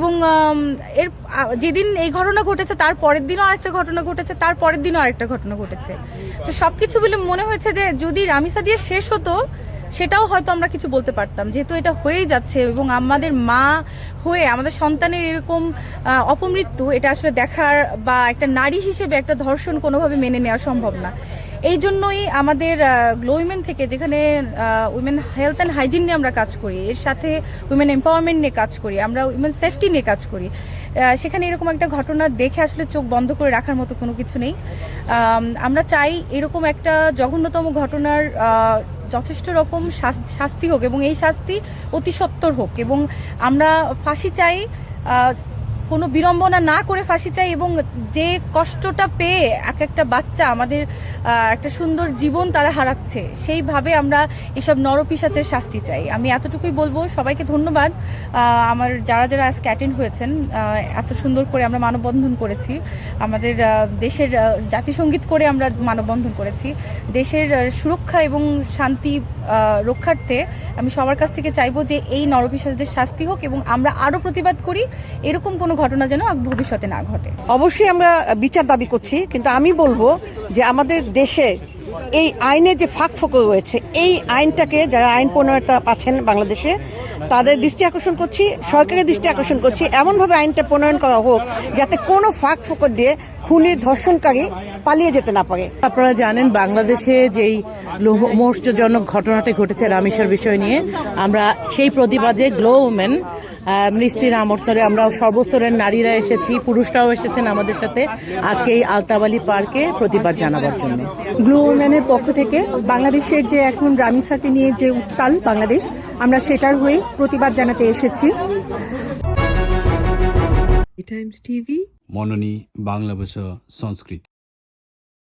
এবং এর যেদিন এই ঘটনা ঘটেছে তার পরের দিনও আরেকটা ঘটনা ঘটেছে, তার পরের দিনও আরেকটা ঘটনা ঘটেছে। তো সবকিছু মিলে মনে হয়েছে যে যদি রামিসা দিয়ে শেষ হতো সেটাও হয়তো আমরা কিছু বলতে পারতাম, যেহেতু এটা হয়েই যাচ্ছে এবং আমাদের মা হয়ে আমাদের সন্তানের এরকম অপমৃত্যু, এটা আসলে দেখার বা একটা নারী হিসেবে একটা ধর্ষণ কোনোভাবে মেনে নেওয়া সম্ভব না। এই জন্যই আমাদের গ্লো উইমেন থেকে, যেখানে উইমেন হেলথ অ্যান্ড হাইজিন নিয়ে আমরা কাজ করি, এর সাথে উইমেন এম্পাওয়ারমেন্ট নিয়ে কাজ করি, আমরা উইমেন সেফটি নিয়ে কাজ করি, সেখানে এরকম একটা ঘটনা দেখে আসলে চোখ বন্ধ করে রাখার মতো কোনো কিছু নেই। আমরা চাই এরকম একটা জঘন্যতম ঘটনার যথেষ্ট রকম শাস্তি হোক এবং এই শাস্তি অতি সত্বর হোক, এবং আমরা ফাঁসি চাই, কোনো বিড়ম্বনা না করে ফাঁসি চাই, এবং যে কষ্টটা পেয়ে এক একটা বাচ্চা আমাদের একটা সুন্দর জীবন তারা হারাচ্ছে, সেইভাবে আমরা এসব নরপিশাচের শাস্তি চাই। আমি এতটুকুই বলবো। সবাইকে ধন্যবাদ, আমার যারা যারা আজকে অ্যাটেন্ড হয়েছেন। এত সুন্দর করে আমরা মানববন্ধন করেছি, আমাদের দেশের জাতিসংগীত করে আমরা মানববন্ধন করেছি, দেশের সুরক্ষা এবং শান্তি রক্ষার্থে আমি সবার কাছ থেকে চাইবো যে এই নরপিশাচদের শাস্তি হোক এবং আমরা আরো প্রতিবাদ করি এরকম কোনো ঘটনা যেন ভবিষ্যতে না ঘটে। অবশ্যই আমরা বিচার দাবি করছি, কিন্তু আমি বলবো যে আমাদের দেশে এই আইনে যে ফাঁক ফোকর রয়েছে, এই আইনটাকে যারা আইন প্রণয়তা আছেন বাংলাদেশে তাদের দৃষ্টি আকর্ষণ করছি, সরকারের দৃষ্টি আকর্ষণ করছি, এমনভাবে আইনটা প্রণয়ন করা হোক যাতে কোনো ফাঁক ফোকর দিয়ে খুনি ধর্ষণকারী পালিয়ে যেতে না পারে। আপনারা জানেন বাংলাদেশে যেই লোমহর্ষজনক ঘটনাটি ঘটেছে রামিসার বিষয় নিয়ে, আমরা সেই প্রতিবাদে গ্লো উমেন মিষ্টির আমন্ত্রণে আমরা সর্বস্তরের নারীরা এসেছি, পুরুষরাও এসেছেন আমাদের সাথে আজকে এই আলতাবালি পার্কে প্রতিবাদ জানাবার জন্য। গ্লো উমেনের পক্ষ থেকে বাংলাদেশের যে এখন রামিসাকে নিয়ে যে উত্তাল বাংলাদেশ, আমরা সেটার হয়ে প্রতিবাদ জানাতে এসেছি। টাইমস টিভি, মননী বাংলা ভাষা সংস্কৃতি।